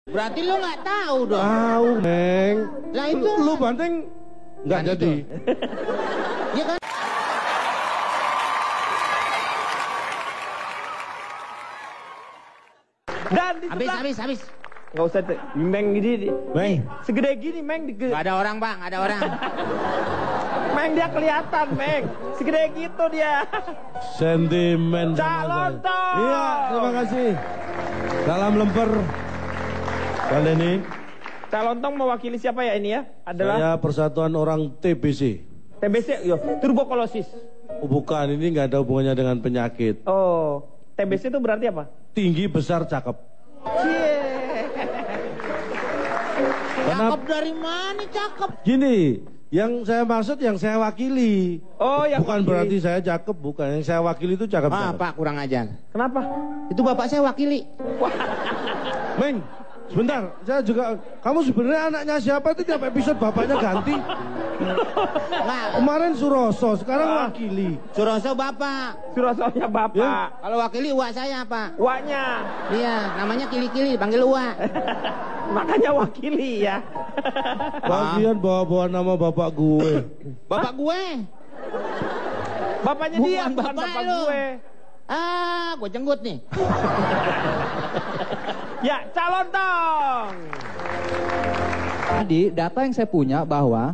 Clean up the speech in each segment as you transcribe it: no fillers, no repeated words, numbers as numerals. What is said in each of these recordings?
Berarti lu nggak tahu dong. Tahu, Meng. Lah itu lu banteng nggak jadi. Ya kan? Dan di sebelah... Habis. Nggak usah, Meng gini. Meng. Segede gini, Meng. Nggak ada orang, Bang. Nggak ada orang. Meng, dia kelihatan, Meng. Segede gitu dia. Sentimen. Cak Lontong. Iya, terima kasih. Salam lemper. Kali ini Cak Lontong mewakili siapa ya ini ya? Adalah saya Persatuan Orang TBC. TBC, yo, tuberkulosis. Oh, bukan, ini nggak ada hubungannya dengan penyakit. Oh, TBC itu berarti apa? Tinggi, besar, cakep. Cie. Cakep dari mana cakep? Gini, yang saya maksud yang saya wakili. Oh, yang bukan wakili. berarti saya cakep, bukan. Yang saya wakili itu cakep. Ah, Pak, kurang ajar. Kenapa? Itu bapak saya wakili. Meng, sebentar. Saya juga. Kamu sebenarnya anaknya siapa itu? Tiap episode bapaknya ganti. Nggak, Kemarin Suroso, sekarang wakili. Suroso bapak. Surosonya bapak. Ya. Kalau wakili uak saya, Pak. Waknya. Iya, namanya kili-kili, panggil uak. Makanya wakili ya. Bagian bawa-bawa nama bapak gue. Bapak gue. Bapaknya dia, bukan bapak lu. gue. Ah, gue jenggut nih. Ya, Cak Lontong. Jadi data yang saya punya bahwa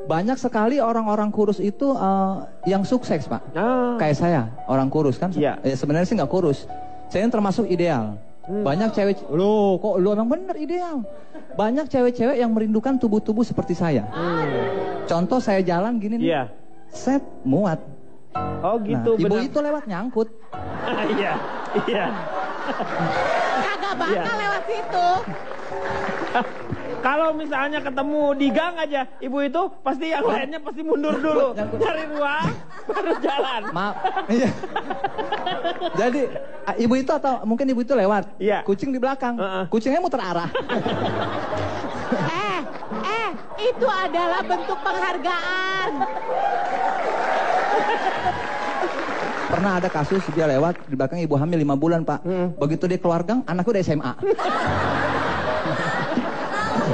banyak sekali orang-orang kurus itu yang sukses, Pak. Kayak saya, orang kurus kan. Iya. Sebenarnya sih nggak kurus. Saya yang termasuk ideal. Banyak cewek, lo kok lo emang bener ideal. Banyak cewek-cewek yang merindukan tubuh-tubuh seperti saya. Contoh saya jalan gini nih, Iya. set muat. Oh gitu, Ibu benar. itu lewat nyangkut. Iya, iya. Kagak bakal lewat situ. Kalau misalnya ketemu di gang aja, ibu itu pasti yang lainnya pasti mundur dulu, cari ruang, baru jalan. Maaf. Iya. Jadi ibu itu atau mungkin ibu itu lewat. Iya. Kucing di belakang. Kucingnya muter arah. Itu adalah bentuk penghargaan. Pernah ada kasus dia lewat di belakang ibu hamil 5 bulan, Pak. Begitu dia keluar gang, anakku udah SMA.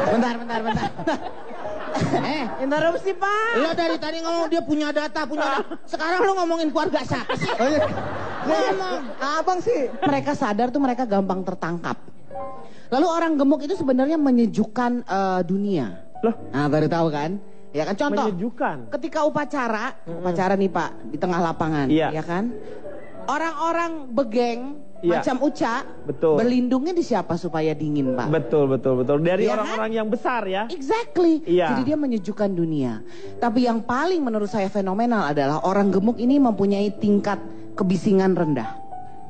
Bentar. Interupsi, Pak. Lo dari tadi ngomong dia punya data. Sekarang lo ngomongin keluarga siapa sih? Oh iya. Ngomong. Abang sih. Mereka sadar tuh mereka gampang tertangkap. Lalu orang gemuk itu sebenarnya menyejukkan dunia. Loh? Nah, baru tahu kan? Ya kan, contoh. Menyejukkan. Ketika upacara nih Pak, di tengah lapangan, Iya. ya kan? Orang-orang begeng, Iya. macam Uca, Betul. berlindungnya di siapa supaya dingin, Pak? Betul. Dari Iya orang-orang yang besar ya. Exactly. Iya. Jadi dia menyejukkan dunia. Tapi yang paling menurut saya fenomenal adalah orang gemuk ini mempunyai tingkat kebisingan rendah.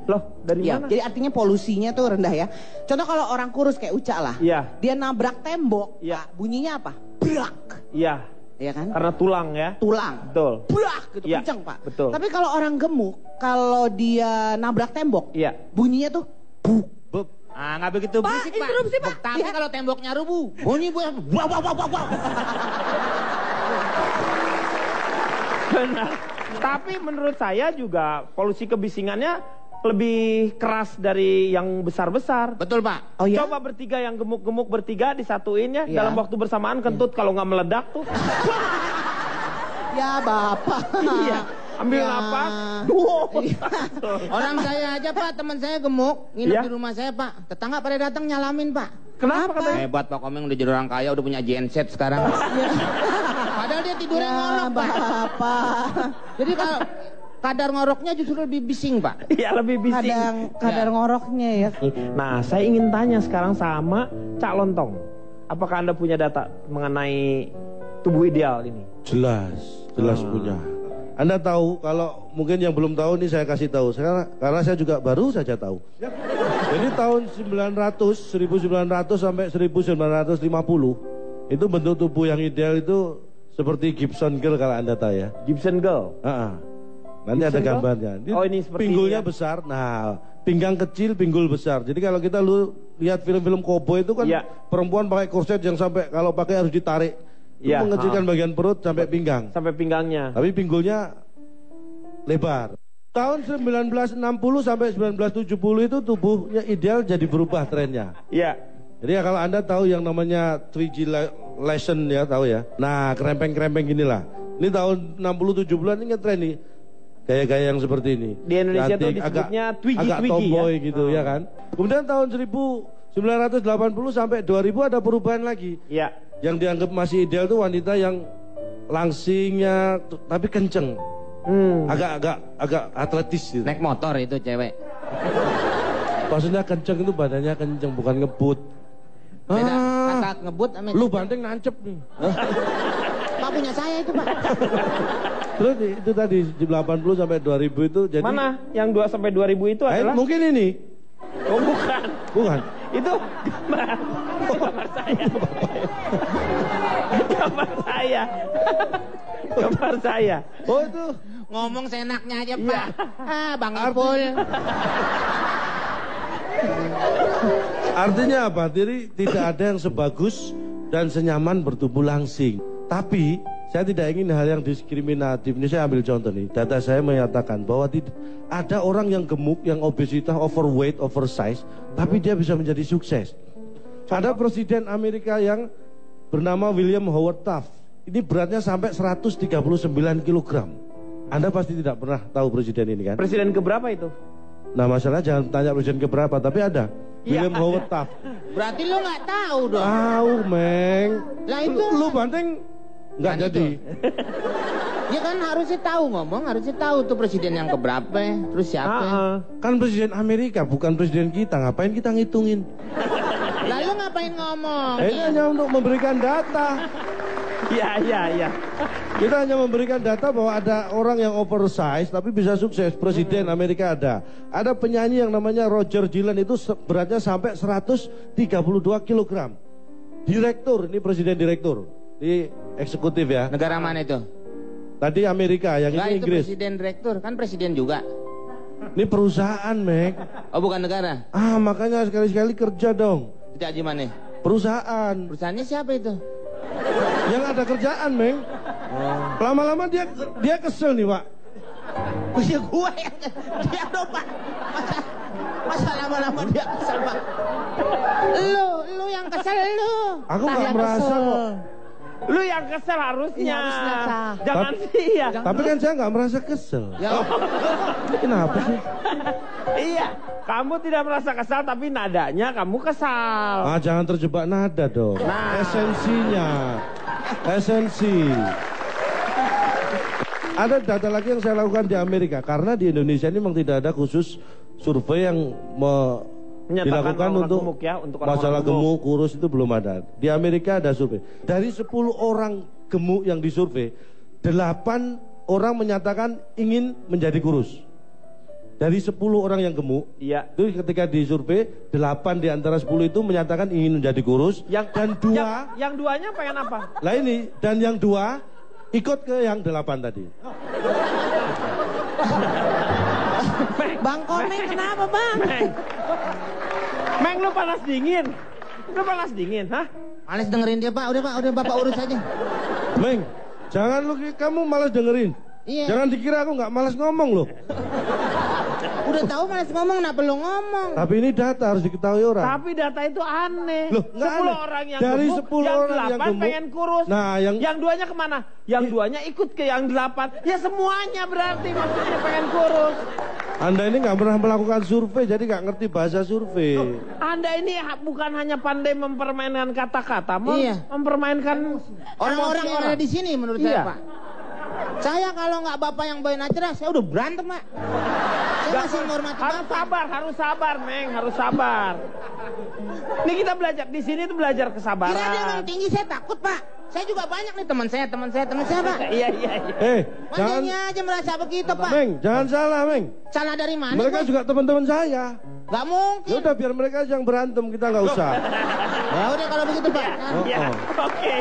Loh, dari Ya, mana? jadi artinya polusinya tuh rendah ya. Contoh kalau orang kurus kayak Uca lah, Iya. dia nabrak tembok, Iya. Pak, bunyinya apa? Brak, Iya, ya kan? karena tulang ya. Tulang. Betul. Brak, gitu Iya, kencang Pak. betul. Tapi kalau orang gemuk, kalau dia nabrak tembok, Iya. bunyinya tuh buk. Ah, nggak begitu Pak, berisik, Pak. interupsi, Pak. Tapi Iya. kalau temboknya rubuh, bunyi wah. Benar. Tapi menurut saya juga polusi kebisingannya lebih keras dari yang besar-besar. Betul, Pak. Oh ya? Coba bertiga yang gemuk-gemuk bertiga disatuin ya, Iya. dalam waktu bersamaan kentut kalau nggak meledak tuh. Ya Bapak. Iya. Ambil Ya. napas. Duh. Orang saya aja, Pak, teman saya gemuk, nginep Iya? di rumah saya, Pak. Tetangga pada datang nyalamin, Pak. Kenapa katanya? Hebat Pak Komeng, udah jadi orang kaya, udah punya genset sekarang. Padahal dia tidurnya ngorok, Pak. Bapak. Jadi kalau kadar ngoroknya justru lebih bising, Pak. Iya, lebih bising. Kadar ngoroknya ya. Nah, saya ingin tanya sekarang sama Cak Lontong. Apakah Anda punya data mengenai tubuh ideal ini? Jelas punya. Anda tahu, kalau mungkin yang belum tahu nih saya kasih tahu. Karena saya juga baru saja tahu. Jadi tahun 1900 sampai 1950 itu bentuk tubuh yang ideal itu seperti Gibson Girl kalau Anda tahu ya. Gibson Girl. Nanti ada Gibson Girl? gambarnya. Oh, ini seperti pinggulnya ini ya? besar. Nah, pinggang kecil, pinggul besar. Jadi kalau kita lihat film-film koboi itu kan Iya. perempuan pakai korset yang sampai kalau pakai harus ditarik. Itu Iya, mengecilkan bagian perut sampai pinggang. Sampai pinggangnya. Tapi pinggulnya lebar. Tahun 1960 sampai 1970 itu tubuhnya ideal jadi berubah trennya. Iya. Jadi ya kalau Anda tahu yang namanya 3G lesson ya, tahu ya. Nah, krempeng-krempeng ginilah. Ini tahun 60-70-an ini ngetren nih. Gaya-gaya yang seperti ini. Di Indonesia tuh Cantik, disebutnya twiggy agak tomboy gitu ya kan. Kemudian tahun 1980 sampai 2000 ada perubahan lagi. Iya. Yang dianggap masih ideal tuh wanita yang langsingnya tapi kenceng. Agak atletis gitu. Naik motor itu cewek. Maksudnya kenceng itu badannya kenceng, bukan ngebut. Beda kata ngebut sama Lu banting nancep nih. Pak punya saya itu Pak. Terus itu tadi di 80 sampai 2000 itu jadi. Mana yang 2 sampai 2000 itu adalah? Mungkin ini. Oh bukan. Bukan. Itu gambar saya. Gambar saya. Gambar saya. Oh itu. Ngomong seenaknya aja Iya. Pak. Bang Ipul. Artinya apa? Jadi tidak ada yang sebagus dan senyaman bertubuh langsing. Tapi saya tidak ingin hal yang diskriminatif. Ini saya ambil contoh nih. Data saya menyatakan bahwa ada orang yang gemuk, yang obesitas, overweight, oversize, tapi dia bisa menjadi sukses. Ada presiden Amerika yang bernama William Howard Taft. Ini beratnya sampai 139 kg. Anda pasti tidak pernah tahu presiden ini kan? Presiden keberapa itu? Nah masalah jangan tanya presiden keberapa, tapi ada. William Howard Taft. Berarti lu nggak tahu dong. Tahu, Meng. Lah itu Lu banting nggak Kan jadi. Ya kan harusnya tahu ngomong, harusnya tahu tuh presiden yang keberapa, terus siapa. Kan presiden Amerika, bukan presiden kita. Ngapain kita ngitungin? Lalu ngapain ngomong? Ini hanya untuk memberikan data. Iya. Kita hanya memberikan data bahwa ada orang yang oversize tapi bisa sukses. Presiden Amerika ada. Ada penyanyi yang namanya Roger Gillen, itu beratnya sampai 132 kg. Direktur, ini presiden direktur di eksekutif ya. Negara mana itu? Tadi Amerika, yang Enggak, ini itu Inggris. presiden direktur, kan presiden juga. Ini perusahaan, Mek. Oh bukan negara. Makanya sekali-sekali kerja dong. Tidak gimana? Perusahaan. Perusahaannya siapa itu? Yang ada kerjaan, Meng. Lama-lama dia kesel nih, Pak. Ya gua yang dia dong Pak. Masa lama-lama dia kesel Pak. Lu yang kesel lu. Aku nggak merasa kok. Lu yang kesel harusnya. Iya, harusnya, Sah. Jangan dia. Tapi kan saya nggak merasa kesel. Ya, Kenapa sih? Iya, kamu tidak merasa kesal tapi nadanya kamu kesal. Jangan terjebak nada dong. Nah. Esensinya. Esensi. Ada data lagi yang saya lakukan di Amerika. Karena di Indonesia ini memang tidak ada khusus survei yang Menyatakan dilakukan orang untuk gemuk ya, untuk orang-orang masalah gemuk. gemuk, kurus itu belum ada. Di Amerika ada survei. Dari 10 orang gemuk yang disurvei, 8 orang menyatakan ingin menjadi kurus. Dari 10 orang yang gemuk, Iya. itu ketika disurvei, 8 di antara 10 itu menyatakan ingin menjadi kurus. Dan 2, yang duanya pengen apa? lah ini, dan yang 2 ikut ke yang 8 tadi. Bang Komeng kenapa Bang? Meng, lu panas dingin. Lu panas dingin, hah? males dengerin dia Pak. Udah Bapak urus aja. Meng, jangan kamu malas dengerin. Iya. Jangan dikira aku nggak malas ngomong loh. Udah tahu males ngomong, kenapa lu ngomong? Tapi ini data harus diketahui orang. Tapi data itu aneh. Loh, nggak 10 aneh. orang yang Dari gemuk, 10 yang orang yang 8 gemuk. pengen kurus. Nah, yang duanya kemana? Yang duanya ikut ke yang 8. Ya semuanya berarti maksudnya pengen kurus. Anda ini nggak pernah melakukan survei, jadi nggak ngerti bahasa survei. Anda ini bukan hanya pandai mempermainkan kata-kata, Iya. mempermainkan Orang-orang yang ada di sini menurut saya Iya. Pak. Saya kalau nggak Bapak yang bawain acara, saya udah berantem Pak. Saya masih menghormati harus Bapak. sabar, Meng, harus sabar. Ini kita belajar di sini tuh belajar Kira dia kesabaran. memang tinggi, saya takut Pak. Saya juga banyak nih teman saya Pak. Iya. Jangan, Makanya aja merasa begitu Pak. Meng, jangan salah, Meng. Salah dari mana? Mereka Pak? juga teman-teman saya. Gak mungkin. Ya udah biar mereka yang berantem, kita nggak usah. Ya udah kalau begitu Pak. Iya, oke.